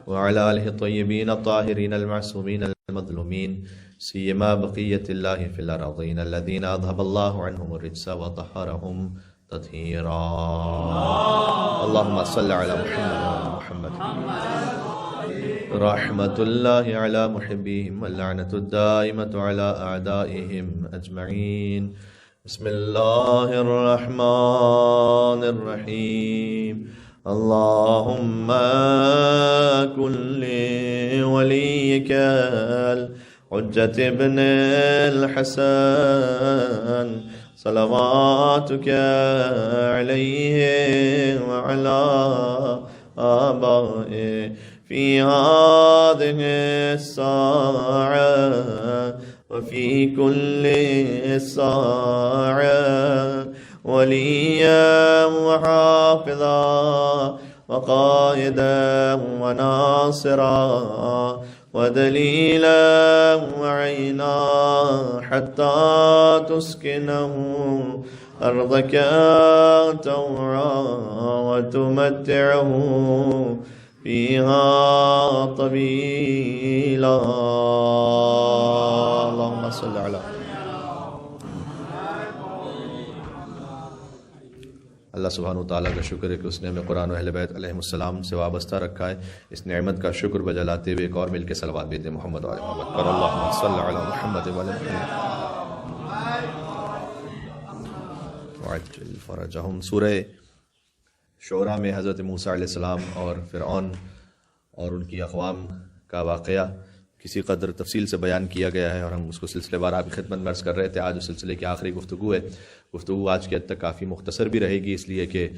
وعلى آله الطيبين الطاهرين المعصومين المظلومين سيما بقية الله في الأرضين الذين أذهب الله عنهم الرجس وطهرهم تطهيرا. اللهم صل على محمد وعلى محمد. رحمة الله على محبيهم واللعنة الدائمة على أعدائهم أجمعين. بسم الله الرحمن الرحيم. اللهم كن لوليك الحجة ابن الحسن صلواتك عليه وعلى آبائه في هذه الساعة وفي كل ساعة وليا وحافظا وقائدا وناصرا ودليلا وعينا حتى تسكنه أرضك طوعا وتمتعه فيها طويلا. اللهم صل على. اللہ سبحانہ وتعالیٰ کا شکر ہے کہ اس نے ہمیں قرآن و اہل بیت علیہم السلام سے وابستہ رکھا ہے. اس نعمت کا شکر بجلاتے ہوئے ایک اور مل کے صلوات بھیجتے ہیں محمد وعلی محمد پر. اللہم صل علی محمد وعلی محمد وعجل فرجہم. سورہ شعراء میں حضرت موسیٰ علیہ السلام اور فرعون اور ان کی اقوام کا واقعہ کسی قدر تفصیل سے بیان کیا گیا ہے اور ہم اس کو سلسلے وار آپ کی خدمت میں عرض کر رہے تھے. آج اس سلسلے کی آخری گفتگو ہے. گفتگو آج کی حد تک کافی مختصر بھی رہے گی، اس لیے کہ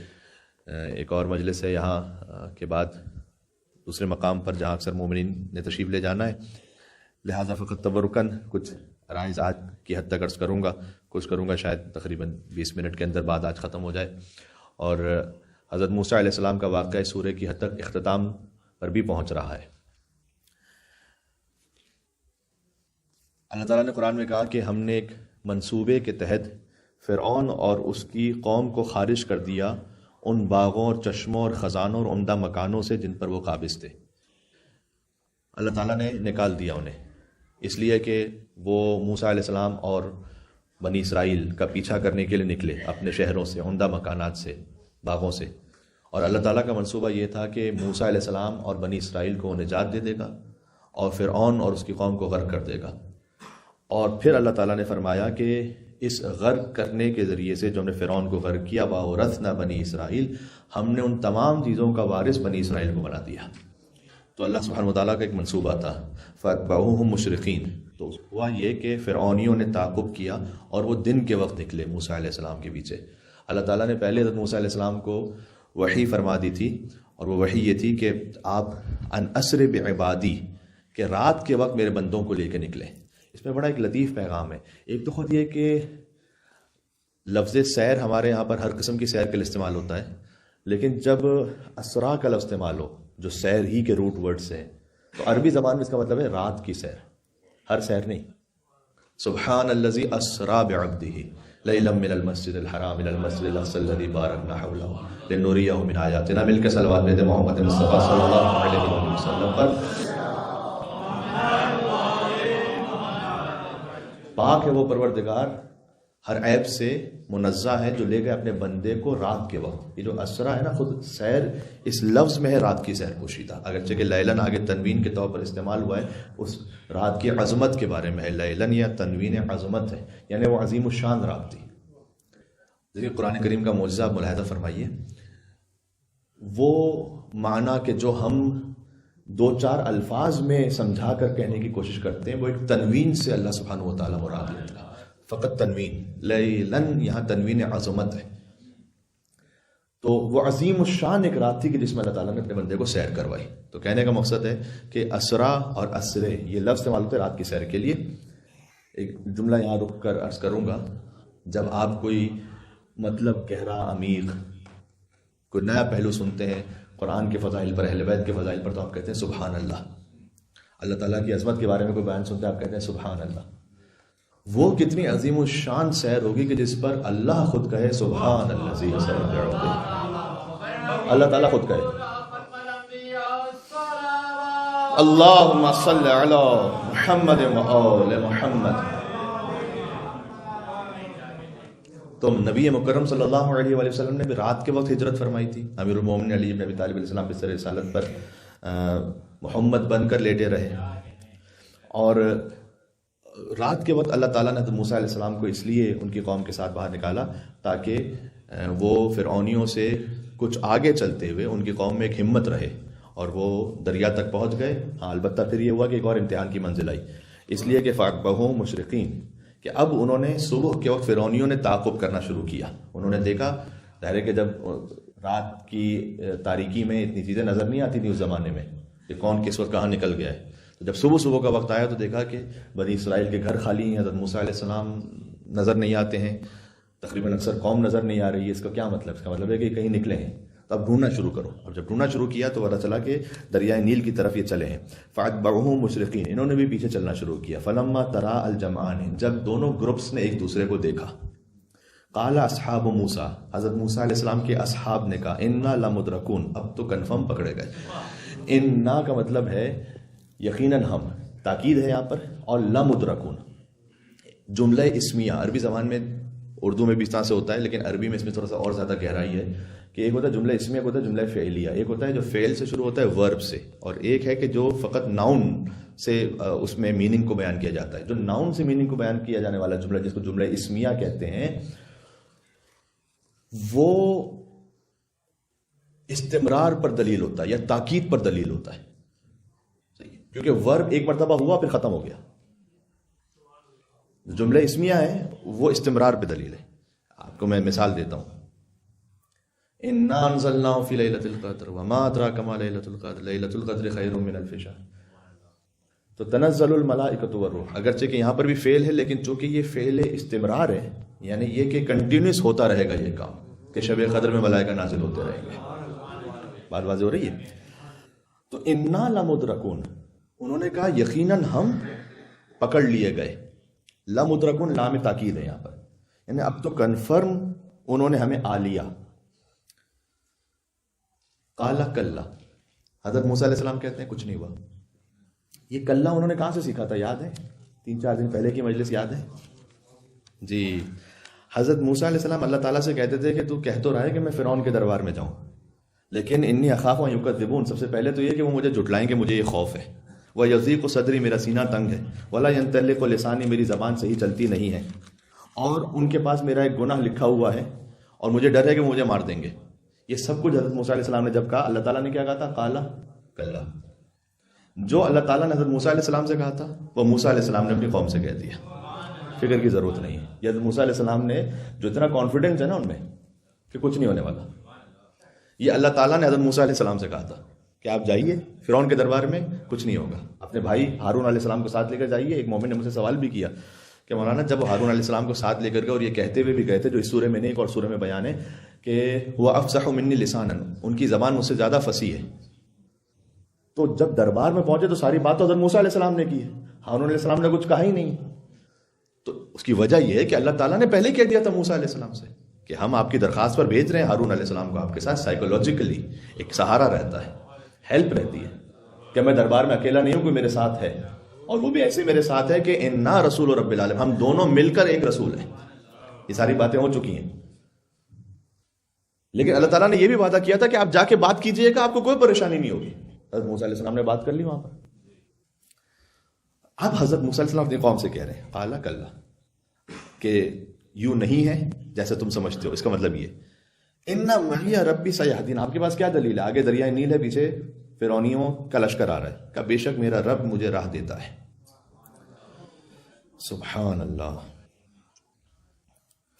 ایک اور مجلس ہے یہاں کے بعد دوسرے مقام پر جہاں اکثر مومنین نے تشریف لے جانا ہے، لہٰذا فقط تبرکن کچھ رائز آج کی حد تک عرض کروں گا. کچھ کروں گا شاید تقریباً 20 منٹ کے اندر بعد آج ختم ہو جائے. اور حضرت موسیٰ علیہ السلام کا واقعہ اس سورہ کی حد تک اختتام پر بھی پہنچ رہا ہے. اللہ تعالیٰ نے قرآن میں کہا کہ ہم نے ایک منصوبے کے تحت فرعون اور اس کی قوم کو خارج کر دیا ان باغوں اور چشموں اور خزانوں اور عمدہ مکانوں سے جن پر وہ قابض تھے. اللہ تعالیٰ نے نکال دیا انہیں، اس لیے کہ وہ موسیٰ علیہ السلام اور بنی اسرائیل کا پیچھا کرنے کے لیے نکلے اپنے شہروں سے، عمدہ مکانات سے، باغوں سے. اور اللہ تعالیٰ کا منصوبہ یہ تھا کہ موسیٰ علیہ السلام اور بنی اسرائیل کو نجات دے دے گا اور فرعون اور اس کی قوم کو غرق کر دے گا. اور پھر اللہ تعالیٰ نے فرمایا کہ اس غرق کرنے کے ذریعے سے جو ہم نے فرعون کو غرق کیا، وَأَوْرَثْنَا بنی اسرائیل، ہم نے ان تمام چیزوں کا وارث بنی اسرائیل کو بنا دیا. تو اللہ سبحانہ وتعالیٰ کا ایک منصوبہ تھا. فَأَتْبَعُوهُمْ مُشْرِقِينَ. تو ہوا یہ کہ فرعونیوں نے تعاقب کیا اور وہ دن کے وقت نکلے موسیٰ علیہ السلام کے پیچھے. اللہ تعالیٰ نے پہلے حضرت موسیٰ علیہ السلام کو وحی فرما دی تھی، اور وہ وحی یہ تھی کہ آپ ان اسر بعبادی، کہ رات کے وقت میرے بندوں کو لے کے نکلیں. اس میں بڑا ایک لطیف پیغام ہے. ایک تو خود یہ کہ لفظ سیر ہمارے یہاں پر ہر قسم کی سیر کے لیے استعمال ہوتا ہے، لیکن جب اسرا کا لفظ استعمال ہو جو سیر ہی کے روٹ ورڈ سے ہے، تو عربی زبان میں اس کا مطلب ہے رات کی سیر، ہر سیر نہیں. سبحان الذی اسرا بعبدہ لیلا من المسجد الحرام الى المسجد الاقصى الذي باركنا حوله لنريه من آیاتنا. مل کے صلوات بھیجتے محمد مصطفیٰ صلی اللہ علیہ وسلم پر. پاک ہے وہ پروردگار، ہر عیب سے منزہ ہے، جو لے گئے اپنے بندے کو رات کے وقت. یہ جو اسرا ہے نا، خود سیر اس لفظ میں ہے رات کی سیر پوشیدہ، اگرچہ کہ لیلن آگے تنوین کے طور پر استعمال ہوا ہے، اس رات کی عظمت کے بارے میں ہے. لیلن یا تنوین عظمت ہے، یعنی وہ عظیم الشان رات تھی. دیکھیے قرآن کریم کا معجزہ ملاحظہ فرمائیے. وہ معنی کہ جو ہم دو چار الفاظ میں سمجھا کر کہنے کی کوشش کرتے ہیں، وہ ایک تنوین سے اللہ سبحانہ و تعالیٰ مراد لیتا ہے. فقط تنوین، لیلن یہاں تنوین عظمت ہے. تو وہ عظیم الشان ایک رات تھی کہ جس میں اللہ تعالیٰ نے اپنے بندے کو سیر کروائی. تو کہنے کا مقصد ہے کہ اسرا اور اسرے یہ لفظ استعمال ہوتے ہیں رات کی سیر کے لیے. ایک جملہ یہاں رک کر عرض کروں گا. جب آپ کوئی مطلب گہرا عمیق کوئی نیا پہلو سنتے ہیں قرآن کے فضائل پر، اہل بیت کے فضائل پر، تو آپ کہتے ہیں سبحان اللہ. اللہ تعالیٰ کی عظمت کے بارے میں کوئی بیان سنتے ہیں آپ کہتے ہیں سبحان اللہ. وہ کتنی عظیم الشان سیر ہوگی کہ جس پر اللہ خود کہے سبحان الذی اسری بعبدہ. اللہ تعالیٰ خود کہے اللہم صلی علی محمد و آل محمد. تو نبی مکرم صلی اللہ علیہ وآلہ وسلم نے بھی رات کے وقت ہجرت فرمائی تھی. امیر المومنین علی بن ابی طالب علیہ السلام بستر رسالت پر محمد بن کر لیٹے رہے، اور رات کے وقت اللہ تعالیٰ نے حضرت موسیٰ علیہ السلام کو اس لیے ان کی قوم کے ساتھ باہر نکالا تاکہ وہ فرعونیوں سے کچھ آگے چلتے ہوئے ان کی قوم میں ایک ہمت رہے، اور وہ دریا تک پہنچ گئے. ہاں البتہ پھر یہ ہوا کہ ایک اور امتحان کی منزل آئی، اس لیے کہ فَأَصْبَحُوا مُشْرِقِينَ، کہ اب انہوں نے صبح کے وقت فرعونیوں نے تعاقب کرنا شروع کیا. انہوں نے دیکھا، ظاہر ہے کہ جب رات کی تاریکی میں اتنی چیزیں نظر نہیں آتی تھیں اس زمانے میں کہ کون کس وقت کہاں نکل گیا ہے، تو جب صبح کا وقت آیا تو دیکھا کہ بنی اسرائیل کے گھر خالی ہیں، حضرت موسیٰ علیہ السلام نظر نہیں آتے ہیں، تقریباً اکثر قوم نظر نہیں آ رہی ہے. اس کا کیا مطلب؟ اس کا مطلب ہے کہ کہیں نکلے ہیں. تو اب ڈھونڈنا شروع کرو. اور جب ڈھونڈنا شروع کیا تو پتہ چلا کہ دریائے نیل کی طرف یہ چلے ہیں. فَأَتْبَعُوهُم مُشْرِقِينَ، انہوں نے بھی پیچھے چلنا شروع کیا. فَلَمَّا تَرَاءَ الْجَمْعَانِ، جب دونوں گروپس نے ایک دوسرے کو دیکھا، قَالَ أَصْحَابُ مُوسَىٰ، حضرت موسیٰ علیہ السلام کے اصحاب نے کہا، إِنَّا لَمُدْرَكُونَ، اب تو کنفرم پکڑے گئے. اِنَّا کا مطلب ہے یقیناً ہم، تاکید ہے یہاں پر، اور لَمُدْرَكُونَ جملہ اسمیہ. عربی زبان میں، اردو میں بھی اس طرح سے ہوتا ہے، لیکن عربی میں اس میں تھوڑا سا اور زیادہ گہرائی ہے کہ ایک ہوتا ہے جملہ اسمیہ، ایک ہوتا ہے جملہ فعلیہ. ایک ہوتا ہے جو فعل سے شروع ہوتا ہے ورب سے، اور ایک ہے کہ جو فقط ناؤن سے اس میں میننگ کو بیان کیا جاتا ہے. جو ناؤن سے میننگ کو بیان کیا جانے والا جملہ، جس کو جملہ اسمیہ کہتے ہیں، وہ استمرار پر دلیل ہوتا ہے یا تاکید پر دلیل ہوتا ہے. کیونکہ ورب ایک مرتبہ ہوا پھر ختم ہو گیا. جملہ اسمیہ ہے وہ استمرار پہ دلیل ہے. آپ کو میں مثال دیتا ہوں، اِنَّا أَنزَلْنَاهُ فِي لَيْلَةِ الْقَدْرِ وَمَا أَدْرَاكَ مَا لَيْلَةُ الْقَدْرِ لَيْلَةُ الْقَدْرِ خَيْرٌ مِّنَ أَلْفِ شَهْرٍ. تو تنزل الملائکۃ والروح، اگرچہ کہ یہاں پر بھی فعل ہے، لیکن چونکہ یہ فعل استمرار ہے، یعنی یہ کہ کنٹینیوس ہوتا رہے گا یہ کام، کہ شب قدر میں ملائکہ نازل ہوتے رہیں گے. بات واضح ہو رہی ہے؟ تو اِنَّا لَمُدْرَكُونَ، انہوں نے کہا یقیناً ہم پکڑ لیے گئے. لَمُدْرَكُونَ لام تاکید ہے یہاں پر، یعنی اب تو کنفرم انہوں نے ہمیں آ لیا. قَالَ كَلَّا، حضرت موسیٰ علیہ السلام کہتے ہیں کچھ نہیں ہوا. یہ کلّا انہوں نے کہاں سے سیکھا تھا؟ یاد ہے 3-4 دن پہلے کی مجلس یاد ہے جی. حضرت موسیٰ علیہ السلام اللہ تعالیٰ سے کہتے تھے کہ تو کہہ تو رہا ہے کہ میں فرعون کے دربار میں جاؤں، لیکن انی اخاف ان یکذبون، سب سے پہلے تو یہ کہ وہ مجھے جھٹلائیں کہ مجھے یہ خوف ہے. وَیضیق صدری، میرا سینہ تنگ ہے. وَلا ینطلق لسانی، میری زبان صحیح چلتی نہیں ہے. اور ان کے پاس میرا ایک گناہ لکھا ہوا ہے اور مجھے ڈر ہے کہ مجھے مار دیں گے. یہ سب کچھ حضرت موسیٰ علیہ السلام نے جب کہا، اللہ تعالیٰ نے کیا کہا تھا؟ قَالَ كَلَّا. جو اللہ تعالیٰ نے حضرت موسیٰ علیہ السلام سے کہا تھا وہ موسیٰ علیہ السلام نے اپنی قوم سے کہہ دیا. فکر کی ضرورت نہیں ہے. یہ حضرت موسیٰ علیہ السلام نے جو اتنا کانفیڈنس ہے نا ان میں کہ کچھ نہیں ہونے والا، یہ اللہ تعالیٰ نے حضرت موسیٰ علیہ السلام سے کہا تھا کہ آپ جائیے فرعون کے دربار میں، کچھ نہیں ہوگا. اپنے بھائی ہارون علیہ السلام کو ساتھ لے کر جائیے. ایک مومن نے مجھ سے سوال بھی کیا کہ مولانا جب ہارون علیہ السلام کو ساتھ لے کر گئے اور یہ کہتے ہوئے بھی گئے تھے، جو اس سورے میں نہیں ایک اور سورے میں بیان ہے کہ وہ افصح منی لسانا، ان کی زبان مجھ سے زیادہ فصیح ہے، تو جب دربار میں پہنچے تو ساری بات تو حضرت موسیٰ علیہ السلام نے کی ہے، ہارون علیہ السلام نے کچھ کہا ہی نہیں. تو اس کی وجہ یہ ہے کہ اللہ تعالیٰ نے پہلے کہہ دیا تھا موسیٰ علیہ السلام سے کہ ہم آپ کی درخواست پر بھیج رہے ہیں ہارون علیہ السلام کو. آپ کے ساتھ سائیکولوجیکلی ایک سہارا رہتا ہے، ہیلپ رہتی ہے کہ میں دربار میں اکیلا نہیں ہوں، کوئی میرے ساتھ ہے. اور وہ بھی ایسے میرے ساتھ ہے کہ انا رسول رب العالمین، ہم دونوں مل کر ایک رسول ہیں. یہ ساری باتیں ہو چکی ہیں، لیکن اللہ تعالیٰ نے یہ بھی وعدہ کیا تھا کہ آپ جا کے بات کیجئے گا، آپ کو کوئی پریشانی نہیں ہوگی. حضرت موسیٰ علیہ السلام نے بات کر لی وہاں پر. اب حضرت موسیٰ علیہ السلام اپنی قوم سے کہہ رہے ہیں قَالَ كَلَّا، کہ یوں نہیں ہے جیسے تم سمجھتے ہو. اس کا مطلب یہ اِنَّ مَعِیَ رَبِّی سَیَہْدِینِ، آپ کے پاس کیا دلیل ہے؟ آگے دریائے نیل ہے، پیچھے فرعونیوں کا لشکر آ رہا ہے، کہ بے شک میرا رب مجھے راہ دیتا ہے. سبحان اللہ.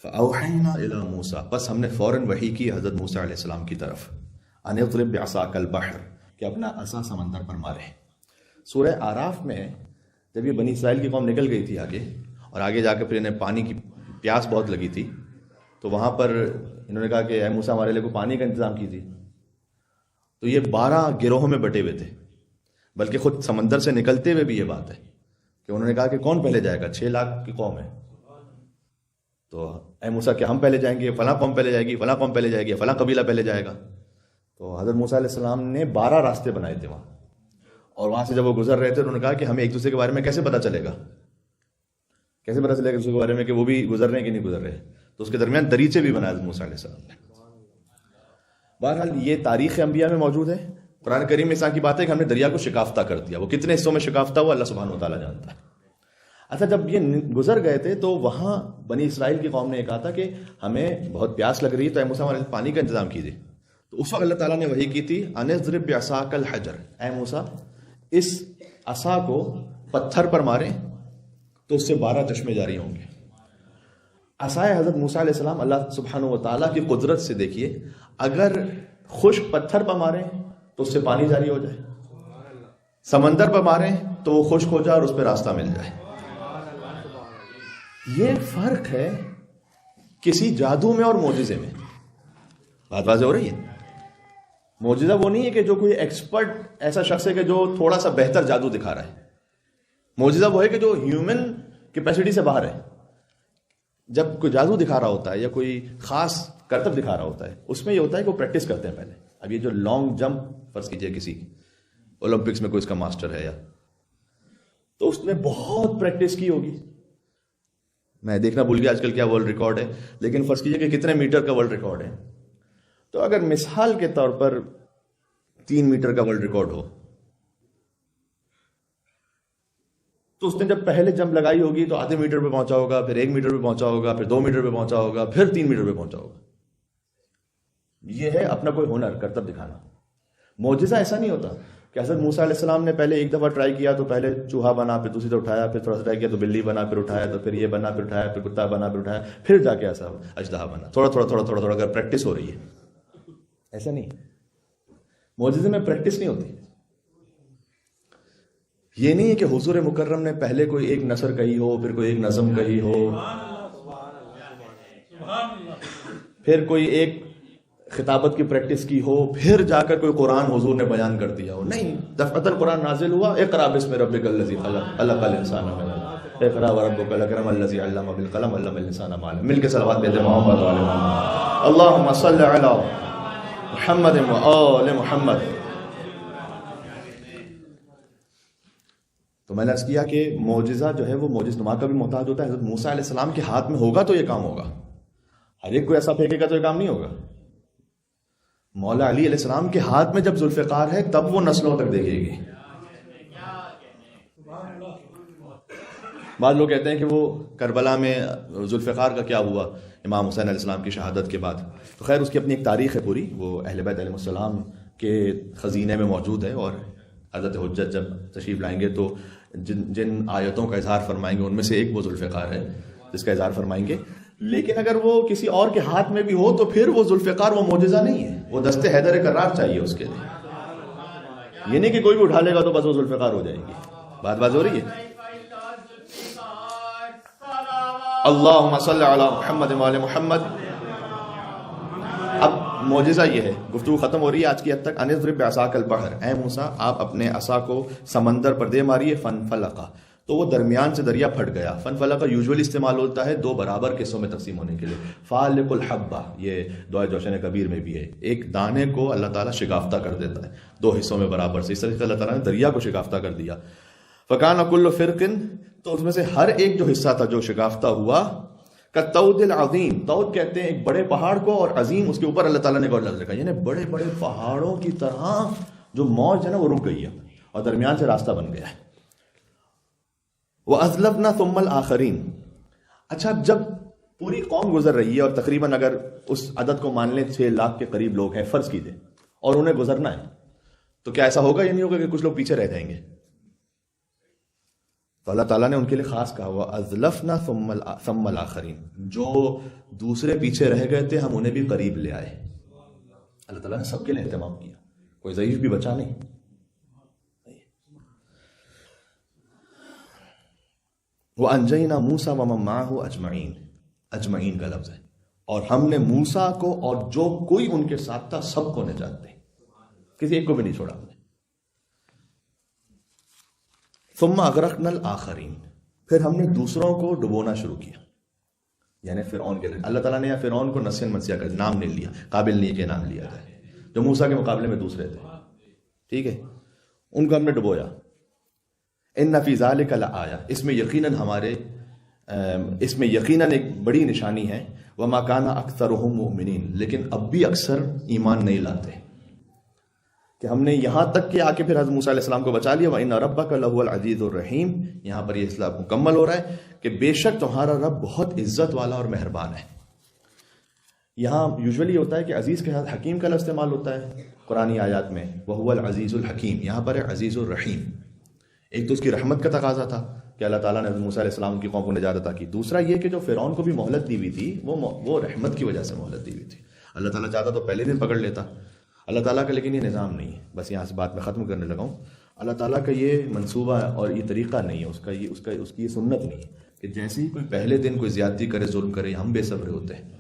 فَأَوْحَيْنَا إِلَىٰ مُوسَىٰ، بس ہم نے فوراً وحی کی حضرت موسیٰ علیہ السلام کی طرف، أَنِ اضْرِب بِعَصَاكَ الْبَحْرَ، کہ اپنا عصا سمندر پر مارے. سورہ اعراف میں جب یہ بنی اسرائیل کی قوم نکل گئی تھی آگے، اور آگے جا کے پھر انہیں پانی کی پیاس بہت لگی تھی، تو وہاں پر انہوں نے کہا کہ اے موسیٰ ہمارے لیے کو پانی کا انتظام کیجیے. تو یہ 12 گروہوں میں بٹے ہوئے تھے، بلکہ خود سمندر سے نکلتے ہوئے بھی یہ بات ہے کہ انہوں نے کہا کہ کون پہلے جائے گا؟ 6 لاکھ کی قوم ہے، تو اے موسیٰ کہ ہم پہلے جائیں گے، فلاں قوم پہلے جائے گی، فلاں قوم پہلے جائے گی، فلاں قبیلہ پہلے جائے گا. تو حضرت موسیٰ علیہ السلام نے 12 راستے بنائے تھے وہاں، اور وہاں سے جب وہ گزر رہے تھے انہوں نے کہا کہ ہمیں ایک دوسرے کے بارے میں کیسے پتا چلے گا دوسرے کے بارے میں کہ وہ بھی گزر رہے ہیں کہ نہیں گزر رہے. تو اس کے درمیان دریچے بھی بنائے حضرت موسیٰ علیہ السلام نے. بہرحال یہ تاریخ انبیاء میں موجود ہے. قرآن کریم میں اس کی بات ہے کہ ہم نے دریا کو شکافتہ کر دیا. وہ کتنے حصوں میں شکافتہ ہوا اللہ سبحانہ و تعالیٰ جانتا ہے. اچھا، جب یہ گزر گئے تھے تو وہاں بنی اسرائیل کی قوم نے یہ کہا تھا کہ ہمیں بہت پیاس لگ رہی ہے، تو اے موسیٰ ہمارے پانی کا انتظام کیجیے. تو اس وقت اللہ تعالیٰ نے وحی کی تھی ان اضرب بعصاک الحجر، اے موسیٰ اس عصا کو پتھر پر ماریں تو اس سے 12 چشمے جاری ہوں گے. عصائے حضرت موسیٰ علیہ السلام اللہ سبحانہ و تعالیٰ کی قدرت سے دیکھیے، اگر خشک پتھر پر ماریں تو اس سے پانی جاری ہو جائے، سمندر پر ماریں تو وہ خشک ہو جائے اور اس پہ راستہ مل جائے. یہ فرق ہے کسی جادو میں اور معجزے میں. بات واضح ہو رہی ہے؟ معجزہ وہ نہیں ہے کہ جو کوئی ایکسپرٹ ایسا شخص ہے کہ جو تھوڑا سا بہتر جادو دکھا رہا ہے. معجزہ وہ ہے کہ جو ہیومن کیپیسٹی سے باہر ہے. جب کوئی جادو دکھا رہا ہوتا ہے یا کوئی خاص کرتب دکھا رہا ہوتا ہے، اس میں یہ ہوتا ہے کہ وہ پریکٹس کرتے ہیں پہلے. اب یہ جو لانگ جمپ فرض کیجئے کسی اولمپکس میں کوئی اس کا ماسٹر ہے، یا تو اس نے بہت پریکٹس کی ہوگی. میں دیکھنا بھول گیا آج کل کیا ورلڈ ریکارڈ ہے، لیکن فرض کیجئے کہ کتنے میٹر کا ورلڈ ریکارڈ ہے. تو اگر مثال کے طور پر 3 میٹر کا ورلڈ ریکارڈ ہو، تو اس نے جب پہلے جمپ لگائی ہوگی تو آدھے میٹر پہ پہنچا ہوگا، پھر 1 میٹر پہ پہنچا ہوگا، پھر 2 میٹر پہ پہنچا ہوگا، پھر 3 میٹر پہ پہنچا ہوگا. یہ ہے اپنا کوئی ہنر، کرتب دکھانا. معجزہ ایسا نہیں ہوتا کہ حضرت موسیٰ علیہ السلام نے پہلے ایک دفعہ ٹرائی کیا تو پہلے چوہا بنا، پھر دوسری طرف اٹھایا، پھر تھوڑا سا ٹرائی کیا تو بلی بنا، پھر اٹھایا تو پھر یہ بنا، پھر اٹھایا، پھر کتا بنا، پھر اٹھایا، پھر جا کے ایسا اژدہا بنا. تھوڑا تھوڑا تھوڑا تھوڑا تھوڑا اگر پریکٹس ہو رہی ہے. ایسا نہیں، معجزے میں پریکٹس نہیں ہوتی. یہ نہیں ہے کہ حضور مکرم نے پہلے کوئی ایک نثر کہی ہو، پھر کوئی ایک نظم کہی ہو، پھر کوئی ایک خطابت کی پریکٹس کی ہو، پھر جا کر کوئی قرآن حضور نے بیان کر دیا ہو. نہیں، دفعۃ قرآن نازل ہوا، اقرأ باسم ربک الذی خلق، خلق الانسان من علق، اقرأ وربک الاکرم الذی علم بالقلم، علم الانسان ما لم. مل کے صلوات بھیجیں محمد و آل محمد. اللہم صل علی محمد و آل محمد. تو میں نے عرض کیا کہ معجزہ جو ہے وہ معجز نما کا بھی محتاج ہوتا ہے. حضرت موسیٰ علیہ السلام کے ہاتھ میں ہوگا تو یہ کام ہوگا. ہر ایک کو ایسا پھینکے گا تو یہ کام نہیں ہوگا. مولا علی علیہ السلام کے ہاتھ میں جب ذوالفقار ہے تب وہ نسلوں تک دیکھے گی. بعض لوگ کہتے ہیں کہ وہ کربلا میں ذوالفقار کا کیا ہوا امام حسین علیہ السلام کی شہادت کے بعد. تو خیر اس کی اپنی ایک تاریخ ہے پوری، وہ اہل بیت علیہ السلام کے خزینے میں موجود ہے. اور حضرت حجت جب تشریف لائیں گے تو جن آیتوں کا اظہار فرمائیں گے ان میں سے ایک وہ ذوالفقار ہے جس کا اظہار فرمائیں گے. لیکن اگر وہ کسی اور کے ہاتھ میں بھی ہو تو پھر وہ ذوالفقار وہ معجزہ نہیں ہے، وہ دست حیدر کرار چاہیے اس کے لیے. یہ نہیں کہ کوئی بھی اٹھا لے گا تو بس وہ ذوالفقار ہو جائے گی. بات ہو رہی ہے؟ اللہم صلی علی محمد و آل محمد. اب معجزہ یہ ہے، گفتگو ختم ہو رہی ہے آج کی حد تک. ان اضرب بعصاک البحر، اے موسیٰ آپ اپنے عصا کو سمندر پر دے ماریے. فانفلق، تو وہ درمیان سے دریا پھٹ گیا. فانفلق یوزولی استعمال ہوتا ہے 2 برابر حصوں میں تقسیم ہونے کے لیے. فالق الحبہ، یہ دعائے جوشن کبیر میں بھی ہے. ایک دانے کو اللہ تعالیٰ شکافتہ کر دیتا ہے 2 حصوں میں برابر سے. اس طرح سے اللہ تعالیٰ نے دریا کو شکافتہ کر دیا. فکان کل فرق، تو اس میں سے ہر ایک جو حصہ تھا جو شکافتہ ہوا، کالطود العظیم، طود کہتے ہیں ایک بڑے پہاڑ کو، اور عظیم اس کے اوپر اللہ تعالیٰ نے غور لفظ رکھا، یعنی بڑے بڑے پہاڑوں کی طرح جو موج ہے نا وہ رک گئی ہے اور درمیان سے راستہ بن گیا ہے. وَأَزْلَفْنَا ثُمَّ الْآخَرِينَ. اچھا، جب پوری قوم گزر رہی ہے اور تقریباً اگر اس عدد کو مان لیں 6 لاکھ کے قریب لوگ ہیں فرض کیجئے، اور انہیں گزرنا ہے، تو کیا ایسا ہوگا یا نہیں ہوگا کہ کچھ لوگ پیچھے رہ جائیں گے؟ تو اللہ تعالیٰ نے ان کے لیے خاص کہا ہوا اَزْلَفْنَا ثُمَّ الْآخَرِينَ، جو دوسرے پیچھے رہ گئے تھے ہم انہیں بھی قریب لے آئے. اللہ تعالیٰ نے سب کے لیے اہتمام کیا، کوئی ضعیف بھی بچا نہیں. وَأَنْجَيْنَا مُوسَىٰ وَمَن مَّعَهُ أَجْمَعِينَ، اجمعین کا لفظ ہے، اور ہم نے موسیٰ کو اور جو کوئی ان کے ساتھ تھا سب کو نجات دی، کسی ایک کو بھی نہیں چھوڑا ہم نے. ثم اغرقنا الآخرین، پھر ہم نے دوسروں کو ڈبونا شروع کیا، یعنی فرعون کے. اللہ تعالیٰ نے فرعون کو نسین منسیہ کا نام نہیں لیا، قابل نہیں کہ نام لیا جائے. جو موسیٰ کے مقابلے میں دوسرے تھے، ٹھیک ہے، ان کو ہم نے ڈبویا. ان فی ذلک لآیہ، اس میں یقیناً ایک بڑی نشانی ہے. وما کان اکثرهم مؤمنین، لیکن اب بھی اکثر ایمان نہیں لاتے کہ ہم نے یہاں تک کہ آ کے پھر حضرت موسیٰ علیہ السلام کو بچا لیا. وَإِنَّ رَبَّكَ لَهُوَ الْعَزِيزُ الرَّحِيمُ، یہاں پر یہ اصلاح مکمل ہو رہا ہے کہ بے شک تمہارا رب بہت عزت والا اور مہربان ہے. یہاں یوزولی ہوتا ہے کہ عزیز کے ساتھ حکیم کا لفظ استعمال ہوتا ہے قرآنی آیات میں، وَهُوَ الْعَزِيزُ الْحَكِيمُ، یہاں پر ہے عزیز الرحیم. ایک تو اس کی رحمت کا تقاضا تھا کہ اللہ تعالیٰ نے حضرت موسیٰ علیہ السلام کی قوم کو نجات عطا کی. دوسرا یہ کہ جو فرعون کو بھی مہلت دی ہوئی تھی وہ رحمت کی وجہ سے مہلت دی ہوئی تھی. اللہ تعالیٰ چاہتا تو پہلے دن پکڑ لیتا اللہ تعالیٰ کا، لیکن یہ نظام نہیں ہے. بس یہاں سے بات میں ختم کرنے لگا ہوں. اللہ تعالیٰ کا یہ منصوبہ اور یہ طریقہ نہیں ہے، اس کی یہ سنت نہیں ہے کہ جیسے ہی کوئی پہلے دن کوئی زیادتی کرے، ظلم کرے، ہم بے صبر ہوتے ہیں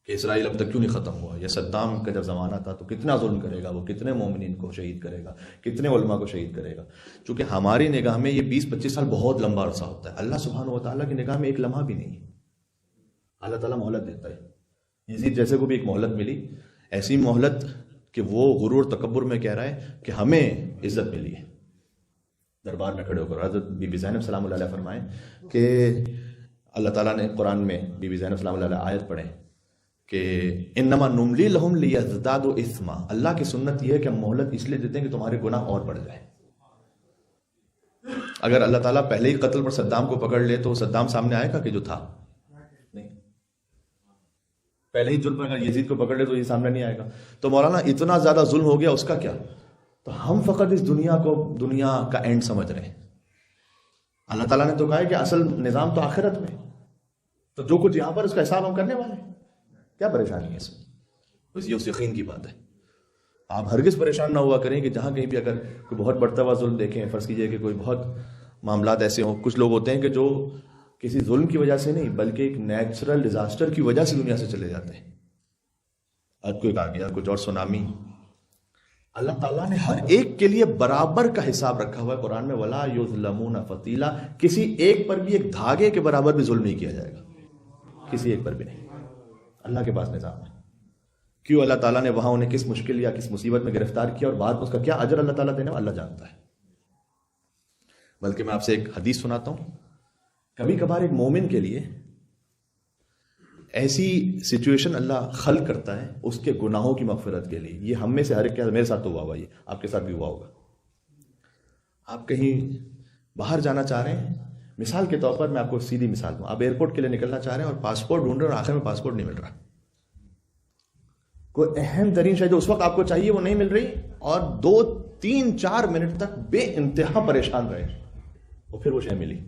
کہ اسرائیل اب تک کیوں نہیں ختم ہوا، یا صدام کا جب زمانہ تھا تو کتنا ظلم کرے گا وہ، کتنے مومنین کو شہید کرے گا، کتنے علماء کو شہید کرے گا. چونکہ ہماری نگاہ میں یہ 20-25 سال بہت لمبا عرصہ ہوتا ہے، اللہ سبحانہ و تعالیٰ کی نگاہ میں ایک لمحہ بھی نہیں ہے. اللہ تعالیٰ مہلت دیتا ہے. یزید جیسے کو بھی ایک مہلت ملی، ایسی مہلت کہ وہ غرور تکبر میں کہہ رہا ہے کہ ہمیں عزت ملی ہے. دربار میں کھڑے ہو کر حضرت بی بی زینب سلام اللہ علیہ فرمائیں کہ اللہ تعالیٰ نے قرآن میں بی بی زینب سلام اللہ علیہ آیت پڑھیں کہ انما نملی لہم لیزدادوا اثما، اللہ کی سنت یہ ہے کہ ہم مہلت اس لیے دیتے ہیں کہ تمہارے گناہ اور بڑھ جائیں. اگر اللہ تعالیٰ پہلے ہی قتل پر صدام کو پکڑ لے تو صدام سامنے آئے گا کہ جو تھا نہیں، پہلے ہی ظلم اگر یزید کو پکڑ لے تو یہ سامنے نہیں آئے گا. تو مولانا اتنا زیادہ ظلم ہو گیا، اس کا کیا؟ تو ہم فقط اس دنیا کو دنیا کا اینڈ سمجھ رہے ہیں. اللہ تعالیٰ نے تو کہا ہے کہ اصل نظام تو آخرت میں، تو جو کچھ یہاں پر اس کا حساب ہم کرنے والے ہیں. کیا پریشانی ہے اس میں؟ بس یہ اس یقین کی بات ہے. آپ ہرگز پریشان نہ ہوا کریں کہ جہاں کہیں بھی اگر کوئی بہت بڑھتا ہوا ظلم دیکھیں، فرض کیجئے کہ کوئی بہت معاملات ایسے ہوں. کچھ لوگ ہوتے ہیں کہ جو کسی ظلم کی وجہ سے نہیں بلکہ ایک نیچرل ڈیزاسٹر کی وجہ سے دنیا سے چلے جاتے ہیں. ارتھکویک آ گیا، کچھ اور سونامی. اللہ تعالیٰ نے ہر ایک کے لیے برابر کا حساب رکھا ہوا ہے قرآن میں. وَلَا يُظْلَمُونَ فَتِيلًا، کسی ایک پر بھی ایک دھاگے کے برابر بھی ظلم نہیں کیا جائے گا، کسی ایک پر بھی نہیں. اللہ کے پاس نظام ہے. کیوں اللہ تعالیٰ نے وہاں انہیں کس مشکل یا کس مصیبت میں گرفتار کیا اور بعد اس کا کیا اجر اللہ تعالیٰ دینے، اللہ جانتا ہے. بلکہ میں آپ سے ایک حدیث سناتا ہوں. کبھی کبھار ایک مومن کے لیے ایسی سچویشن اللہ خلق کرتا ہے اس کے گناہوں کی مغفرت کے لیے. یہ ہم میں سے ہر ایک، میرے ساتھ تو ہوا ہوا، یہ آپ کے ساتھ بھی ہوا ہوگا. آپ کہیں باہر جانا چاہ رہے ہیں، مثال کے طور پر میں آپ کو سیدھی مثال دوں. آپ ایئرپورٹ کے لیے نکلنا چاہ رہے ہیں اور پاسپورٹ ڈھونڈ رہے ہیں اور آخر میں پاسپورٹ نہیں مل رہا. کوئی اہم ترین شے جو اس وقت آپ کو چاہیے وہ نہیں مل رہی، اور 2 3 4 منٹ تک بے انتہا پریشان رہے اور پھر وہ شے ملی.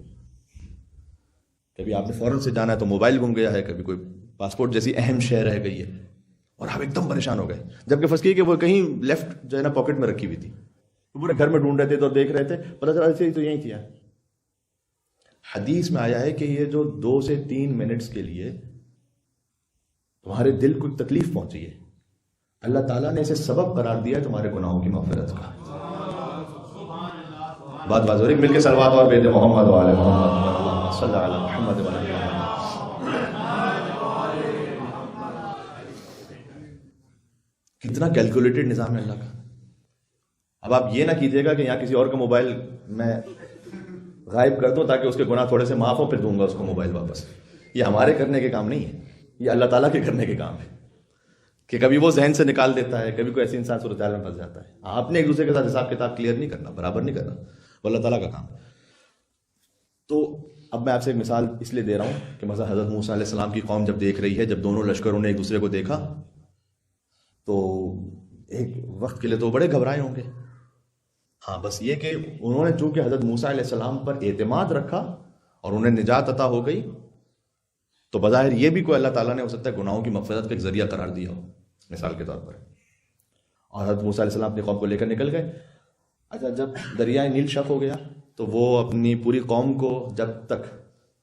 کبھی آپ نے فوراً سے جانا ہے تو موبائل گم گیا ہے، کبھی کوئی پاسپورٹ جیسی اہم شے رہ گئی ہے اور آپ ایک دم پریشان ہو گئے. جبکہ فرض کیجیے کہ وہ کہیں لیفٹ جو ہے نا پاکٹ میں رکھی ہوئی تھی، پورے گھر میں ڈھونڈ رہے تھے تو دیکھ رہے تھے، پتہ چلا ایسے ہی تو یہی تھی. حدیث میں آیا ہے کہ یہ جو 2 سے 3 منٹس کے لیے تمہارے دل کو تکلیف پہنچی ہے، اللہ تعالیٰ نے اسے سبب قرار دیا ہے تمہارے گناہوں کی مغفرت کا. بات ہو رہی، مل کے صلوات اور بیت محمد وعلی محمد صلی اللہ علیہ محمد وعلی محمد. کتنا کیلکولیٹڈ نظام ہے اللہ کا. اب آپ یہ نہ کیجیے گا کہ یہاں کسی اور کا موبائل میں غائب کر دوں تاکہ اس کے گناہ تھوڑے سے معاف ہو، پھر دوں گا اس کو موبائل واپس. یہ ہمارے کرنے کے کام نہیں ہے، یہ اللہ تعالیٰ کے کرنے کے کام ہے کہ کبھی وہ ذہن سے نکال دیتا ہے، کبھی کوئی ایسی انسان صورتحال میں پھنس جاتا ہے. آپ نے ایک دوسرے کے ساتھ حساب کتاب کلیئر نہیں کرنا، برابر نہیں کرنا، وہ اللہ تعالیٰ کا کام ہے. تو اب میں آپ سے ایک مثال اس لیے دے رہا ہوں کہ مثلا حضرت موسیٰ علیہ السلام کی قوم جب دیکھ رہی ہے، جب دونوں لشکروں نے ایک دوسرے کو دیکھا تو ایک وقت کے لیے تو بڑے گھبرائے ہوں گے. ہاں بس یہ کہ انہوں نے چونکہ حضرت موسیٰ علیہ السلام پر اعتماد رکھا اور انہیں نجات عطا ہو گئی، تو بظاہر یہ بھی کوئی اللہ تعالیٰ نے ہو سکتا ہے گناہوں کی مغفرت کا ایک ذریعہ قرار دیا ہو، مثال کے طور پر. اور حضرت موسیٰ علیہ السلام اپنی قوم کو لے کر نکل گئے. اچھا جب دریائے نیل شق ہو گیا تو وہ اپنی پوری قوم کو جب تک،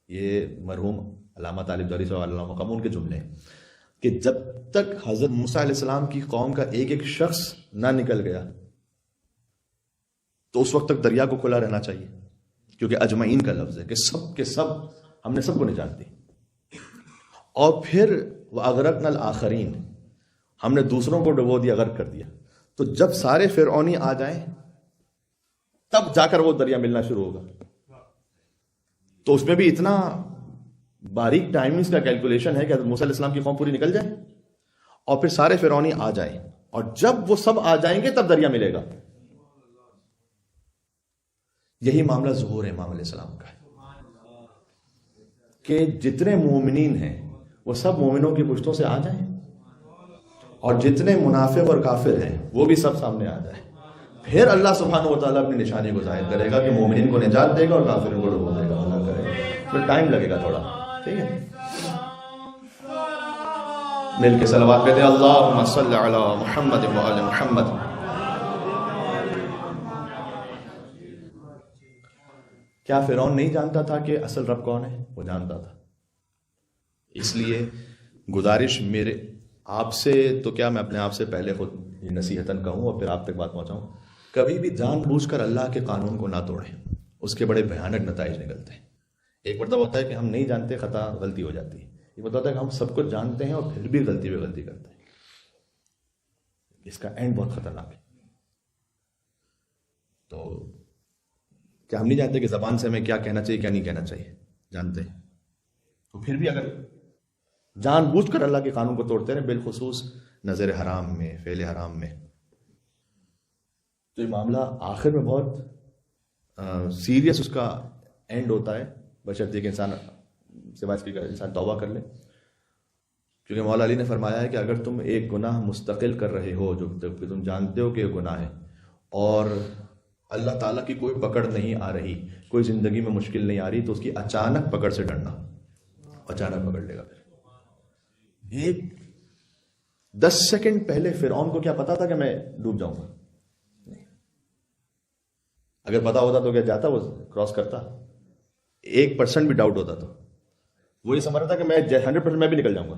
یہ مرحوم علامہ طالب داری صلی اللہ علیہ وسلم کے جملے ہیں کہ جب تک حضرت موسیٰ علیہ السلام کی قوم کا ایک ایک شخص نہ نکل گیا تو اس وقت تک دریا کو کھلا رہنا چاہیے، کیونکہ اجمعین کا لفظ ہے کہ سب کے سب، ہم نے سب کو نجات دی. اور پھر وَأَغْرَقْنَا الْآخَرِينَ، ہم نے دوسروں کو ڈبو دیا، غرق کر دیا. تو جب سارے فرعونی آ جائیں تب جا کر وہ دریا ملنا شروع ہوگا. تو اس میں بھی اتنا باریک ٹائمنگز کا کیلکولیشن ہے کہ حضرت موسیٰ علیہ السلام کی قوم پوری نکل جائے اور پھر سارے فرعونی آ جائیں، اور جب وہ سب آ جائیں گے تب دریا ملے گا. یہی معاملہ ظہور امام علیہ السلام کا ہے کہ جتنے مومنین ہیں وہ سب مومنوں کی پشتوں سے آ جائیں، اور جتنے منافق اور کافر ہیں وہ بھی سب سامنے آ جائیں. پھر اللہ سبحانہ و تعالیٰ اپنی نشانی کو ظاہر کرے گا کہ مومنین کو نجات دے گا اور کافروں کو ڈبو دے گا، اللہ کرے گا. پھر ٹائم لگے گا تھوڑا. ٹھیک ہے، مل کے صلوات کہتے ہیں اللہم صلی علی محمد و آل محمد. کیا فرعون نہیں جانتا تھا کہ اصل رب کون ہے؟ وہ جانتا تھا. اس لیے گزارش میرے آپ سے، تو کیا میں اپنے آپ سے پہلے خود نصیحتاً کہوں اور پھر آپ تک بات پہنچاؤں، کبھی بھی جان بوجھ کر اللہ کے قانون کو نہ توڑیں، اس کے بڑے بھیانک نتائج نکلتے ہیں. ایک مرتبہ ہوتا ہے کہ ہم نہیں جانتے، خطا غلطی ہو جاتی ہے. یہ بتاتا ہے کہ ہم سب کچھ جانتے ہیں اور پھر بھی غلطی پہ غلطی کرتے ہیں. اس کا اینڈ بہت خطرناک ہے. تو کیا ہم نہیں جانتے کہ زبان سے ہمیں کیا کہنا چاہیے، کیا نہیں کہنا چاہیے؟ جانتے ہیں. تو پھر بھی اگر جان بوجھ کر اللہ کے قانون کو توڑتے رہے، بالخصوص نظر حرام میں، فعل حرام میں، تو یہ معاملہ آخر میں بہت سیریس اس کا اینڈ ہوتا ہے، بشرطیہ کہ انسان سوائے اس کی انسان توبہ کر لے. کیونکہ مولا علی نے فرمایا ہے کہ اگر تم ایک گناہ مستقل کر رہے ہو جو تم جانتے ہو کہ یہ گناہ ہے، اور اللہ تعالیٰ کی کوئی پکڑ نہیں آ رہی، کوئی زندگی میں مشکل نہیں آ رہی، تو اس کی اچانک پکڑ سے ڈرنا. اچانک پکڑ لے گا. پھر ایک 10 سیکنڈ پہلے فرعون کو کیا پتا تھا کہ میں ڈوب جاؤں گا؟ نہیں. اگر پتا ہوتا تو کیا جاتا، وہ کراس کرتا؟ 1% بھی ڈاؤٹ ہوتا تو وہ یہ سمجھ رہا تھا کہ میں 100% میں بھی نکل جاؤں گا.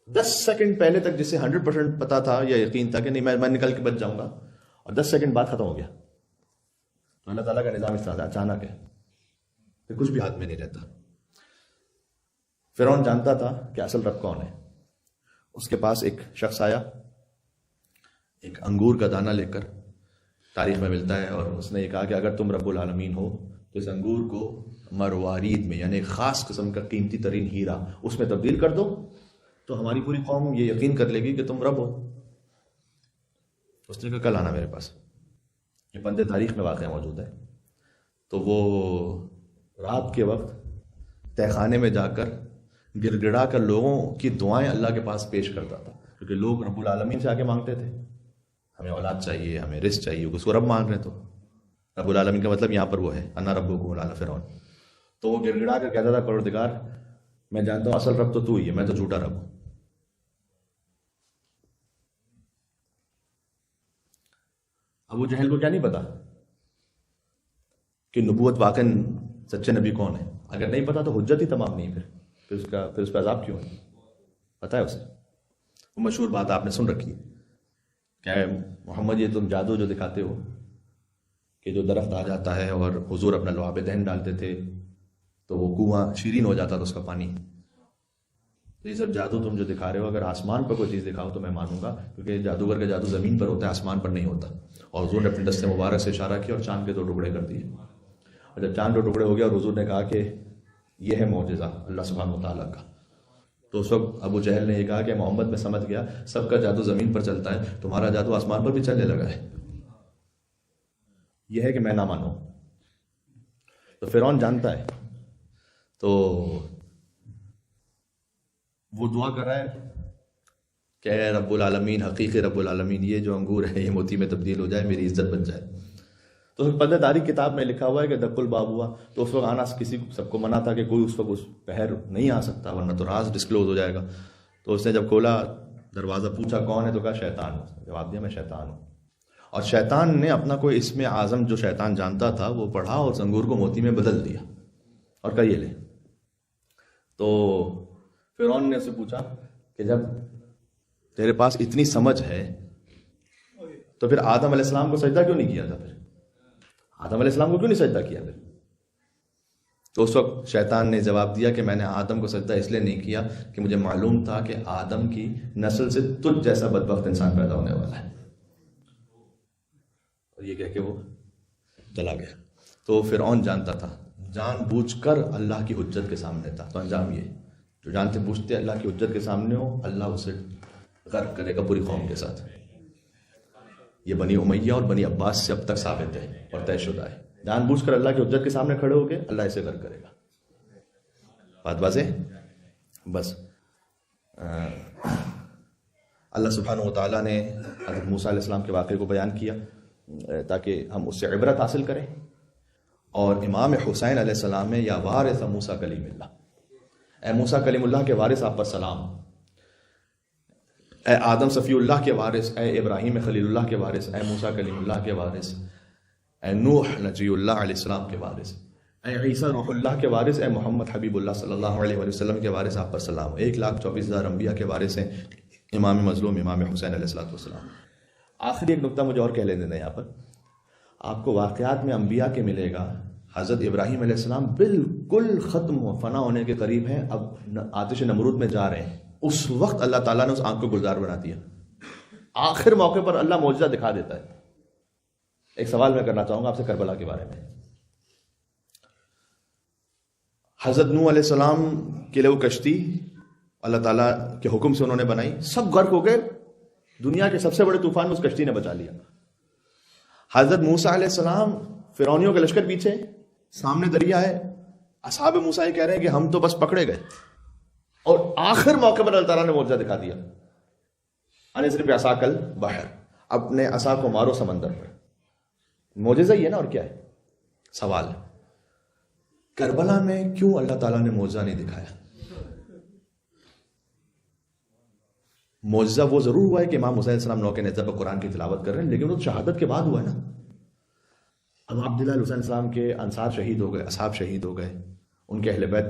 10 سیکنڈ پہلے تک جسے 100% پتا تھا یا یقین تھا کہ نہیں میں نکل کے بچ جاؤں گا، اور 10 سیکنڈ بعد ختم ہو گیا. تو اللہ تعالیٰ کا نظام اس طرح سے اچانک ہے، پھر کچھ بھی ہاتھ میں نہیں رہتا. فرعون جانتا تھا کہ اصل رب کون ہے. اس کے پاس ایک شخص آیا ایک انگور کا دانہ لے کر، تاریخ میں ملتا ہے، اور اس نے یہ کہا کہ اگر تم رب العالمین ہو تو اس انگور کو مروارید میں، یعنی ایک خاص قسم کا قیمتی ترین ہیرا، اس میں تبدیل کر دو تو ہماری پوری قوم یہ یقین کر لے گی کہ تم رب ہو. اس نے کہا کل آنا میرے پاس. یہ بند تاریخ میں واقعہ موجود ہے. تو وہ رات کے وقت تہ خانے میں جا کر گر گڑا کر لوگوں کی دعائیں اللہ کے پاس پیش کرتا تھا، کیونکہ لوگ رب العالمین سے آگے مانگتے تھے، ہمیں اولاد چاہیے، ہمیں رزق چاہیے، اس کو رب مانگ رہے. تو رب العالمین کا مطلب یہاں پر وہ ہے انا ربکم الاعلی فرعون. تو وہ گر گڑا کر کہتا تھا پروردگار میں جانتا ہوں اصل رب تو ہی ہے، میں تو جھوٹا رب ہوں. ابو جہل کو کیا نہیں پتا کہ نبوت واقع سچے نبی کون ہے؟ اگر نہیں پتا تو حجت ہی تمام نہیں. پھر اس پہ عذاب کیوں ہے؟ پتا ہے اسے. وہ مشہور بات آپ نے سن رکھی، کیا ہے محمد یہ تم جادو جو دکھاتے ہو کہ جو درخت آ جاتا ہے اور حضور اپنا لعاب دہن ڈالتے تھے تو وہ کنواں شیرین ہو جاتا تھا اس کا پانی. تو یہ سب جادو تم جو دکھا رہے ہو، اگر آسمان پر کوئی چیز دکھاؤ تو میں مانوں گا، کیونکہ جادوگر کا جادو زمین پر ہوتا ہے، آسمان پر نہیں ہوتا. اور حضور نے اپنے دست مبارک سے اشارہ کیا اور چاند کے 2 ٹکڑے کر دیے. اور جب چاند 2 ٹکڑے ہو گیا اور حضور نے کہا کہ یہ ہے معجزہ اللہ سبحانہ و تعالیٰ کا، تو اس وقت ابو جہل نے یہ کہا کہ محمد میں سمجھ گیا سب کا جادو زمین پر چلتا ہے، تمہارا جادو آسمان پر بھی چلنے لگا ہے. یہ ہے کہ میں نہ مانوں. تو فرعون جانتا ہے، تو وہ دعا کر رہا ہے کہ اے رب العالمین، حقیقی رب العالمین، یہ جو انگور ہے یہ موتی میں تبدیل ہو جائے، میری عزت بن جائے. تو پردہ داری کتاب میں لکھا ہوا ہے کہ دق الباب ہوا، تو اس وقت آنا کسی سب کو منع تھا کہ کوئی اس وقت اس پہر نہیں آ سکتا ورنہ تو راز ڈسکلوز ہو جائے گا. تو اس نے جب کھولا دروازہ، پوچھا کون ہے، تو کہا شیطان. جواب دیا میں شیطان ہوں. اور شیطان نے اپنا کوئی اسم اعظم جو شیطان جانتا تھا وہ پڑھا اور اس انگور کو موتی میں بدل دیا اور کہا یہ لے. تو فرعون نے اسے پوچھا کہ جب تیرے پاس اتنی سمجھ ہے تو پھر آدم علیہ السلام کو سجدہ کیوں نہیں کیا تھا؟ پھر آدم علیہ السلام کو کیوں نہیں سجدہ کیا؟ پھر تو اس وقت شیطان نے جواب دیا کہ میں نے آدم کو سجدہ اس لیے نہیں کیا کہ مجھے معلوم تھا کہ آدم کی نسل سے تجھ جیسا بدبخت انسان پیدا ہونے والا ہے. اور یہ کہہ کے وہ چلا گیا. تو فرعون جانتا تھا، جان بوجھ کر اللہ کی حجت کے سامنے تھا. تو انجام یہ، جو جانتے بوجھتے اللہ کی حجت کے سامنے ہو، اللہ اسے غرق کرے گا پوری قوم کے ساتھ. یہ بنی امیہ اور بنی عباس سے اب تک ثابت ہے اور طے شدہ ہے. جان بوجھ کر اللہ کی حجت کے سامنے کھڑے ہو کے اللہ اسے غرق کرے گا. بات واضح؟ بس اللہ سبحانہ و تعالیٰ نے حضرت موسیٰ علیہ السلام کے واقعے کو بیان کیا تاکہ ہم اس سے عبرت حاصل کریں. اور امام حسین علیہ السلام میں یا وارث موسیٰ کلیم اللہ، اے موسیٰ کلیم اللہ کے وارث آپ پر سلام، اے آدم صفی اللہ کے وارث، اے ابراہیم خلیل اللہ کے وارث، اے موسیٰ کلیم اللہ کے وارث، اے نوح نجی اللہ علیہ السلام کے وارث، اے عیسیٰ روح اللہ کے وارث، اے محمد حبیب اللہ صلی اللہ علیہ وسلم کے وارث آپ پر سلام. 1,24,000 انبیاء کے وارث ہیں امام مظلوم امام حسین علیہ السلام. آخری ایک نقطہ مجھے اور کہہ لینے دیں یہاں پر. آپ کو واقعات میں انبیاء کے ملے گا. حضرت ابراہیم علیہ السلام بالکل ختم و فنا ہونے کے قریب ہیں، اب آتش نمرود میں جا رہے ہیں. اس وقت اللہ تعالیٰ نے اس آنکھ کو گلزار بنا دیا. آخر موقع پر اللہ معجزہ دکھا دیتا ہے. ایک سوال میں کرنا چاہوں گا آپ سے کربلا کے بارے میں. حضرت نوح علیہ السلام کے لیے وہ کشتی اللہ تعالیٰ کے حکم سے انہوں نے بنائی، سب غرق ہو گئے. دنیا کے سب سے بڑے طوفان میں اس کشتی نے بچا لیا. حضرت موسیٰ علیہ السلام فرعونیوں کے لشکر پیچھے، سامنے دریا ہے. اصحاب موسیٰ یہ کہہ رہے ہیں کہ ہم تو بس پکڑے گئے. اور آخر موقع پر اللہ تعالیٰ نے معجزہ دکھا دیا. صرف عصاکل بحر، اپنے عصا کو مارو سمندر پر. معجزہ ہی ہے نا، اور کیا ہے؟ سوال کربلا میں کیوں اللہ تعالیٰ نے معجزہ نہیں دکھایا؟ معجزہ وہ ضرور ہوا ہے کہ امام حسین علیہ السلام نو کے نیزہ پر قرآن کی تلاوت کر رہے ہیں، لیکن وہ شہادت کے بعد ہوا ہے نا. اب عبداللہ حسین السلام کے انصار شہید ہو گئے، اصحاب شہید ہو گئے، ان کے اہل بیت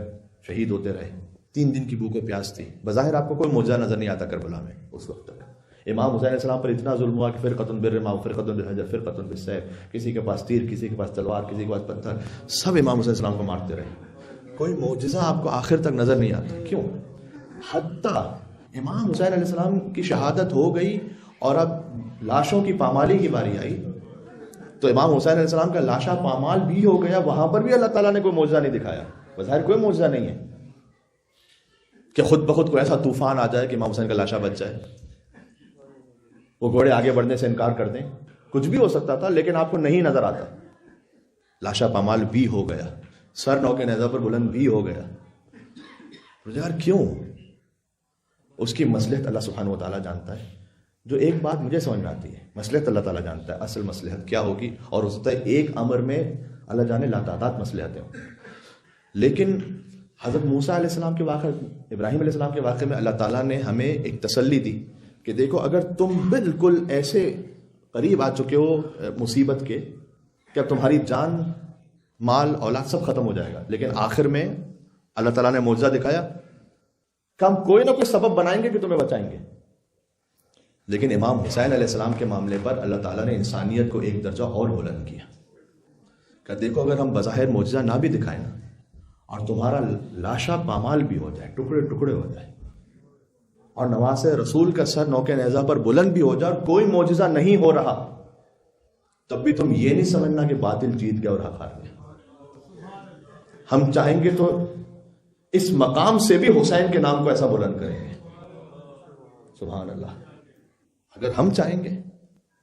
شہید ہوتے رہے. 3 دن کی بھوک و پیاس تھی. بظاہر آپ کو کوئی معجزہ نظر نہیں آتا کربلا میں اس وقت تک. امام حسین علیہ السلام پر اتنا ظلم ہوا کہ فرقۃ بالرماح فرقۃ بالحجر فرقۃ بالسیف، کسی کے پاس تیر، کسی کے پاس تلوار، کسی کے پاس پتھر، سب امام حسین علیہ السلام کو مارتے رہے. کوئی معجزہ آپ کو آخر تک نظر نہیں آتا. کیوں؟ حتیٰ امام حسین علیہ السلام کی شہادت ہو گئی اور اب لاشوں کی پامالی کی باری آئی تو امام حسین علیہ السلام کا لاشا پامال بھی ہو گیا. وہاں پر بھی اللہ تعالیٰ نے کوئی معجزہ نہیں دکھایا. بظاہر کوئی معجزہ نہیں ہے کہ خود بخود کوئی ایسا طوفان آ جائے کہ امام حسین کا لاشا بچ جائے، وہ گھوڑے آگے بڑھنے سے انکار کر دیں. کچھ بھی ہو سکتا تھا، لیکن آپ کو نہیں نظر آتا. لاشا پامال بھی ہو گیا، سر نو کے نیزہ پر بلند بھی ہو گیا. یار کیوں؟ اس کی مصلحت اللہ سبحانہ و تعالیٰ جانتا ہے. جو ایک بات مجھے سمجھ میں آتی ہے، مصلحت اللہ تعالیٰ جانتا ہے اصل مصلحت کیا ہوگی، اور ہو سکتا ہے ایک امر میں اللہ جانے لاتعداد مصلحتیں ہوں. لیکن حضرت موسیٰ علیہ السلام کے واقعے، ابراہیم علیہ السلام کے واقعے میں اللہ تعالیٰ نے ہمیں ایک تسلی دی کہ دیکھو اگر تم بالکل ایسے قریب آ چکے ہو مصیبت کے کہ اب تمہاری جان، مال، اولاد سب ختم ہو جائے گا، لیکن آخر میں اللہ تعالیٰ نے معجزہ دکھایا کہ ہم کوئی نہ کوئی سبب بنائیں گے کہ تمہیں بچائیں گے. لیکن امام حسین علیہ السلام کے معاملے پر اللہ تعالیٰ نے انسانیت کو ایک درجہ اور بلند کیا کہ دیکھو اگر ہم بظاہر معجزہ نہ بھی دکھائیں نا، اور تمہارا لاشا پامال بھی ہو جائے، ٹکڑے ٹکڑے ہو جائے، اور نواز رسول کا سر نوکے نیزہ پر بلند بھی ہو جائے اور کوئی معجزہ نہیں ہو رہا، تب بھی تم یہ نہیں سمجھنا کہ باطل جیت گیا اور حق ہار گیا. ہم چاہیں گے تو اس مقام سے بھی حسین کے نام کو ایسا بلند کریں گے. سبحان اللہ. اگر ہم چاہیں گے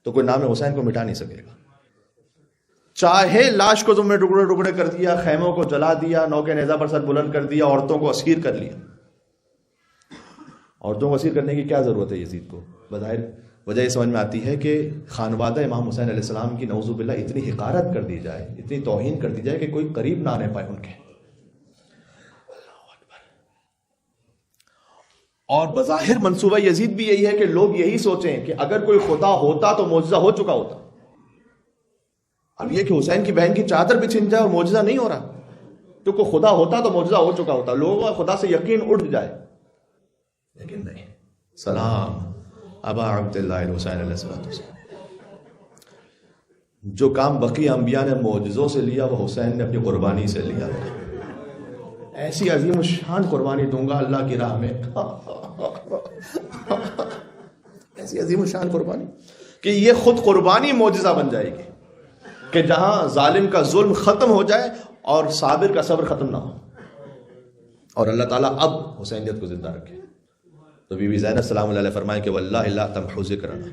تو کوئی نام حسین کو مٹا نہیں سکے گا. چاہے لاش کو تم نے ٹکڑے ٹکڑے کر دیا، خیموں کو جلا دیا، نوکے نیزہ پر سر بلند کر دیا، عورتوں کو اسیر کر لیا. عورتوں کو اسیر کرنے کی کیا ضرورت ہے یزید کو؟ بظاہر وجہ یہ سمجھ میں آتی ہے کہ خانوادہ امام حسین علیہ السلام کی نعوذ باللہ اتنی حقارت کر دی جائے، اتنی توہین کر دی جائے کہ کوئی قریب نہ آنے پائے ان کے. اور بظاہر منصوبہ یزید بھی یہی ہے کہ لوگ یہی سوچیں کہ اگر کوئی خدا ہوتا تو معجزہ ہو چکا ہوتا. اب یہ کہ حسین کی بہن کی چادر بھی چھن جائے اور معجزہ نہیں ہو رہا، تو کوئی خدا ہوتا تو معجزہ ہو چکا ہوتا، لوگوں کا خدا سے یقین اٹھ جائے. لیکن نہیں. سلام ابا عبداللہ الحسین علیہ السلام. جو کام بقیہ انبیاء نے معجزوں سے لیا وہ حسین نے اپنی قربانی سے لیا. ایسی عظیم الشان قربانی دوں گا اللہ کی راہ میں، ایسی عظیم الشان قربانی کہ یہ خود قربانی معجزہ بن جائے گی کہ جہاں ظالم کا ظلم ختم ہو جائے اور صابر کا صبر ختم نہ ہو، اور اللہ تعالیٰ اب حسینیت کو زندہ رکھے۔ تو بی بی زینب سلام اللہ علیہ فرمائے کہ واللہ لا تمحو ذکرنا۔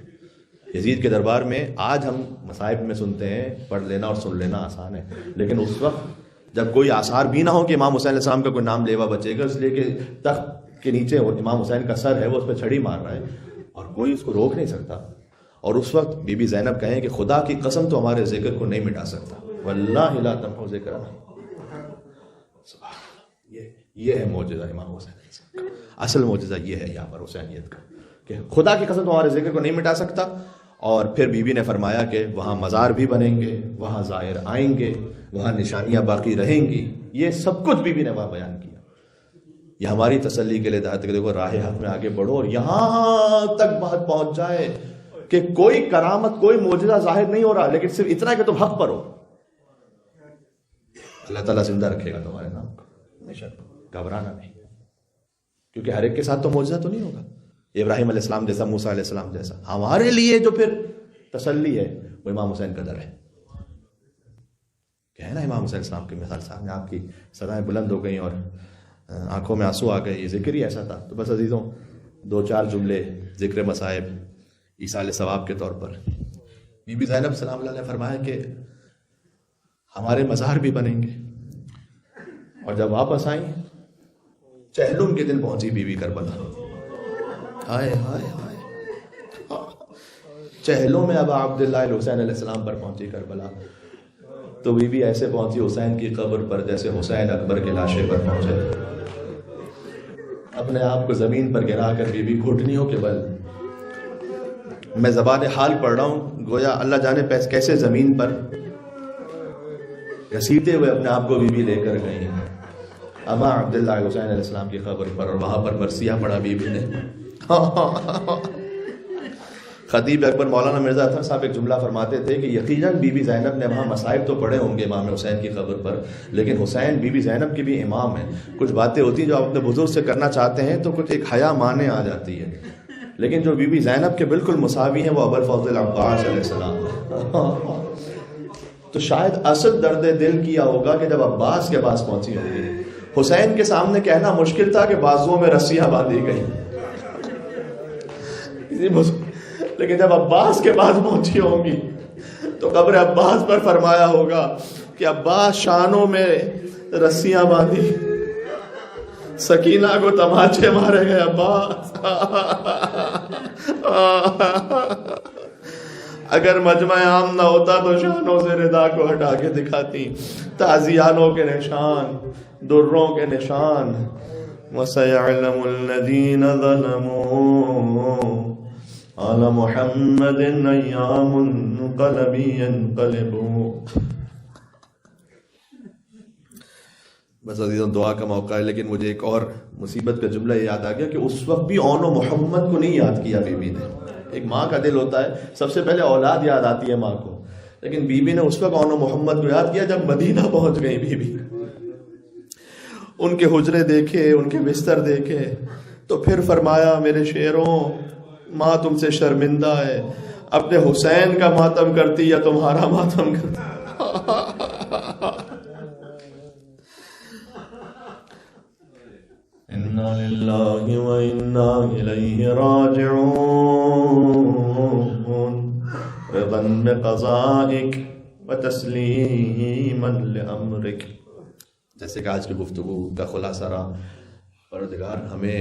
یزید کے دربار میں آج ہم مصائب میں سنتے ہیں، پڑھ لینا اور سن لینا آسان ہے، لیکن اس وقت جب کوئی آثار بھی نہ ہو کہ امام حسین علیہ السلام کا کوئی نام لیوا بچے گا، اس لیے کہ تخت کے نیچے امام حسین کا سر ہے، وہ اس پہ چھڑی مار رہا ہے اور کوئی اس کو روک نہیں سکتا، اور اس وقت بی بی زینب کہیں کہ خدا کی قسم تو ہمارے ذکر کو نہیں مٹا سکتا، واللہ لا تمحو ذکرنا۔ یہ ہے معجزہ امام حسین کا، اصل معجزہ یہ ہے یہاں پر حسینیت کا کہ خدا کی قسم تمہارے ذکر کو نہیں مٹا سکتا۔ اور پھر بی بی نے فرمایا کہ وہاں مزار بھی بنیں گے، وہاں زائر آئیں گے، وہاں نشانیاں باقی رہیں گی، یہ سب کچھ بی بی نے وہاں بیان کیا۔ یہ ہماری تسلی کے لیے دعوت کہ دیکھو راہ حق میں آگے بڑھو، اور یہاں تک بات پہنچ جائے کہ کوئی کرامت کوئی معجزہ ظاہر نہیں ہو رہا، لیکن صرف اتنا کہ تم حق پر ہو، اللہ تعالیٰ زندہ رکھے گا تمہارے نام کو، ہمیشہ گھبرانا نہیں، کیونکہ ہر ایک کے ساتھ تو معجزہ تو نہیں ہوگا، ابراہیم علیہ السلام جیسا، موسیٰ علیہ السلام جیسا۔ ہمارے لیے جو پھر تسلی ہے وہ امام حسین کا در ہے کہ ہے نا، امام حسین السلام کی مثال سامنے، آپ کی صدائیں بلند ہو گئیں اور آنکھوں میں آنسو آ گئے، یہ ذکر ہی ایسا تھا۔ تو بس عزیزوں، 2-4 جملے ذکر مصائب ایصال ثواب کے طور پر۔ بی بی زینب سلام اللہ علیہ فرمایا کہ ہمارے مزار بھی بنیں گے، اور جب واپس آئیں چہلم کے دن پہنچی بی بی کربلا، ہائے ہائے ہائے، چہلوں میں ابا عبداللہ الحسین علیہ السلام پر پہنچی کربلا، تو بی بی ایسے پہنچی حسین کی قبر پر جیسے حسین اکبر کے لاشے پر پہنچے، اپنے آپ کو زمین پر گرا کر بی بی گھٹنیوں کے بل، میں زبان حال پڑھ رہا ہوں، گویا اللہ جانے کیسے زمین پر گھسیٹتے ہوئے اپنے آپ کو بی بی لے کر گئی ابا عبداللہ حسین علیہ السلام کی قبر پر، اور وہاں پر مرثیہ پڑھا بی بی نے۔ خطیب اکبر مولانا مرزا اطہر صاحب ایک جملہ فرماتے تھے کہ یقیناً بی بی زینب نے وہاں مصائب تو پڑھے ہوں گے امام حسین کی قبر پر، لیکن حسین بی بی زینب کی بھی امام ہیں، کچھ باتیں ہوتی ہیں جو آپ اپنے بزرگ سے کرنا چاہتے ہیں تو کچھ ایک حیا مانے آ جاتی ہے، لیکن جو بی بی زینب کے بالکل مساوی ہیں وہ ابو الفضل عباس علیہ السلام۔ تو شاید اصل درد دل کیا ہوگا کہ جب عباس کے پاس پہنچی ہوگی، حسین کے سامنے کہنا مشکل تھا کہ بازوؤں میں رسیاں باندھی گئی، لیکن جب عباس کے پاس پہنچی ہوں گی تو قبر عباس پر فرمایا ہوگا کہ عباس شانوں میں رسیاں باندھی، سکینہ کو تماچے مارے گئے عباس۔ اگر مجمع عام نہ ہوتا تو شانوں سے ردا کو ہٹا کے دکھاتی، تازیانوں کے نشان، دروں کے نشان۔ وَسَيَعْلَمُ الَّذِينَ ظَلَمُوا عَلَى مُحَمَّدٍ أَيَّامُ الْقَلَبِ يَنْقَلِبُ۔ بس عزیزوں دعا کا موقع ہے، لیکن مجھے ایک اور مصیبت کا جملہ یاد آ گیا کہ اس وقت بھی اون و محمد کو نہیں یاد کیا بی بی نے۔ ایک ماں کا دل ہوتا ہے، سب سے پہلے اولاد یاد آتی ہے ماں کو، لیکن بی بی نے اس وقت اون و محمد کو یاد کیا جب مدینہ پہنچ گئی بی بی، ان کے حجرے دیکھے، ان کے بستر دیکھے، تو پھر فرمایا میرے شیروں، ماں تم سے شرمندہ ہے، اپنے حسین کا ماتم کرتی یا تمہارا ماتم کرتی۔ اِنَّا لِلَّهِ وَإِنَّا إِلَيْهِ راجعون رضا بقضائك وتسلیما لأمرك۔ جیسے کہ آج کی گفتگو کا خلاصہ رہا، پروردگار ہمیں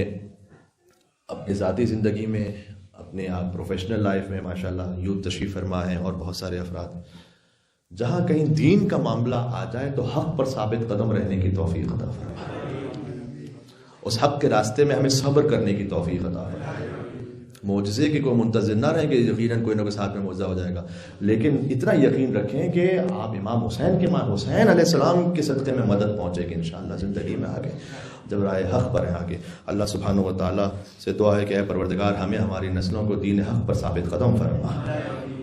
اپنی ذاتی زندگی میں، اپنے آپ پروفیشنل لائف میں ماشاءاللہ یوتھ تشریف فرما ہیں، اور بہت سارے افراد جہاں کہیں دین کا معاملہ آ جائے تو حق پر ثابت قدم رہنے کی توفیق عطا فرمائے، اس حق کے راستے میں ہمیں صبر کرنے کی توفیق عطا فرمائے۔ معجزے کی کوئی منتظر نہ رہیں کہ یقیناً کوئی نہ کوئی ساتھ میں معجزہ ہو جائے گا، لیکن اتنا یقین رکھیں کہ آپ امام حسین کے حسین علیہ السلام کے صدقے میں مدد پہنچے گی انشاءاللہ زندگی میں آگے، جب رائے حق پر ہیں آگے۔ اللہ سبحانہ و تعالیٰ سے دعا ہے کہ اے پروردگار ہمیں ہماری نسلوں کو دین حق پر ثابت قدم فرما۔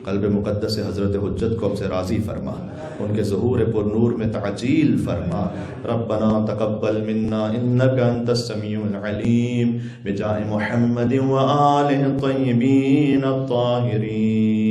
قلب مقدس حضرت حجت کو ہم سے راضی فرما، ان کے ظہور پر نور میں تعجیل فرما۔ ربنا تقبل منا انك انت السميع العليم بجاہ محمد وآلہ الطیبین الطاہرین۔